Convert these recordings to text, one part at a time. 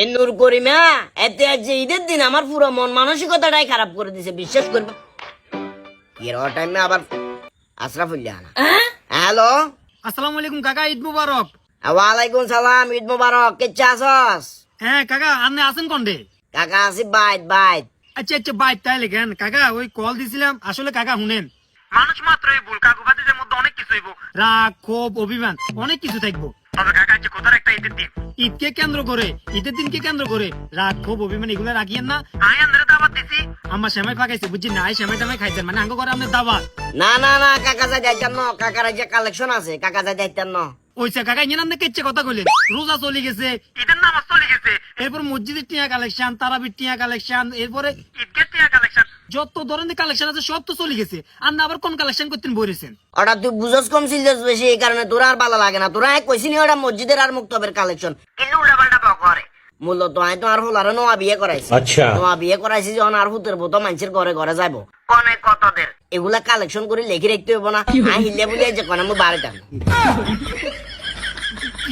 এ নূর করিমা এতে আজ যে ঈদের দিন আমার পুরো মন মানসিকতাটাই খারাপ করে দিছে, বিশ্বাস করবে। এর টাইমে আবার আশরাফুল্লাহ না। হ্যালো, আসসালামু আলাইকুম কাকা, ঈদ মুবারক। ওয়ালাইকুম সালাম, ঈদ মুবারক। কেচ্ছা আসস? হ্যাঁ কাকা, আপনি আছেন কোনডে? কাকা আসি বাইত বাইত। আচ্ছা আচ্ছা, বাইক তাই লেখেন কাকা। ওই কল দিছিলাম আসলে কাকা, শুনেন, মানুষ মাত্রই ভুল, কাকুবাদীদের মধ্যে অনেক কিছু হইব, রাগ ক্ষোভ অভিমান অনেক কিছু থাকবো। তবে কাকা যে কথার একটা ঈদের দিন, ঈদকে কেন্দ্র করে, ঈদের দিনকে কেন্দ্র করে রাগ ক্ষোভ অভিমান এগুলো রাখিয়েন না। আই আন্দারে দাওয়াত দিছি, আমার সেমাই পাকাইছে বুঝছি না, সেমাই টামাই খাইছেন মানে আঙ্গ করে আপনার দাওয়াত। না না না কাকা যাই যাইতাম ন, কাকার যে কালেকশন আছে কাকা যাই যাইতাম ন। ওইসা কাকা ইয়ে নাম কেচ্ছে কথা কইলেন, রোজা চলে গেছে, ঈদের নামাজ চলে গেছে, এরপর মসজিদের টিয়া কালেকশন, তারাবির টিয়া কালেকশন, এরপরে ঈদগাহ টিয়া কালেকশন, যত ধরনের কালেকশন আছে সব তো চলে গেছে। আর না আবার কোন কালেকশন করতেন বইরেছেন? ওটা তুই বুঝস কম সিরিয়াস বেশি, এই কারণে তোরা আর ভালো লাগে না। তোরা কইছিনি ওটা মসজিদের আর মুক্তবের কালেকশন, কিন্তু উল্টা পাল্টা করে। মূলত আমি তো আর হলারে নোয়া বিয়ে করাইছি। আচ্ছা, নোয়া বিয়ে করাইছি যখন আর হুতের বতো মানুষের ঘরে ঘরে যাবো, অনেক কতদের এগুলা কালেকশন করে লেখি রাখতে হইব না। হিলে বলে যে কোন আমি বাড়িটা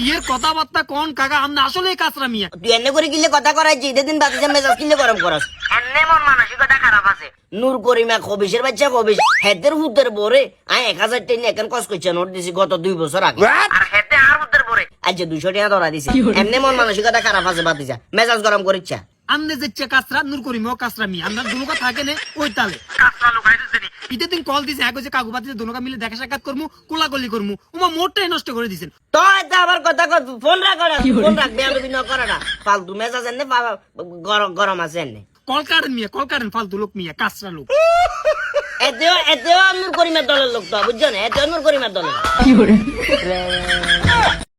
ইয়ের কথাবার্তা কোন কাকা, আপনি আসলে কাঁচরা মিয়া। তুই এনে করে কিলে কথা করাইছি, ঈদের দিন বাতিছে মেজাজ কিলে গরম করাস। এনে মন মানসিকতা খারাপ আছে। নূর করিমা খবিসের বাচ্চা খবিস হেদের হুতের বরে আই 1000 টাকা এখন কস করছে নোট দিছি গত 2 বছর আগে, আর হেদে আর হুতের বরে আজ 200 টাকা ধরা দিছি। এমনি মন মানসিকতা খারাপ আছে, বাতিছা মেজাজ গরম করিচ্ছা। আমনে যেচ্ছে কাঁচরা, নূর করিমও কাঁচরা মিয়া, আমরা দুনুকা থাকে না ওই তালে কাঁচরা লোকাই দিছেনি। ঈদের দিন কল দিছে, এক হইছে কাকু বাতিছে দুনুকা মিলে দেখা সাক্ষাৎ করমু, কোলাকুলি করমু, ওমা মোটটাই নষ্ট করে দিছেন। তো এটা আবার কথা কর, ফোন রাখ, ফোন রাখ, বেয়াদবি না করাটা ফালতু মেজাজ এনে গরম গরম আছে এনে। কল কাটেন মিয়া, কল কাটেন, ফালতু লোক মিয়া, কাঁচরা লোক। এতেও নূর করিমের দলের লোক তো বুঝছো না, এতেও নূর করিমের দলের।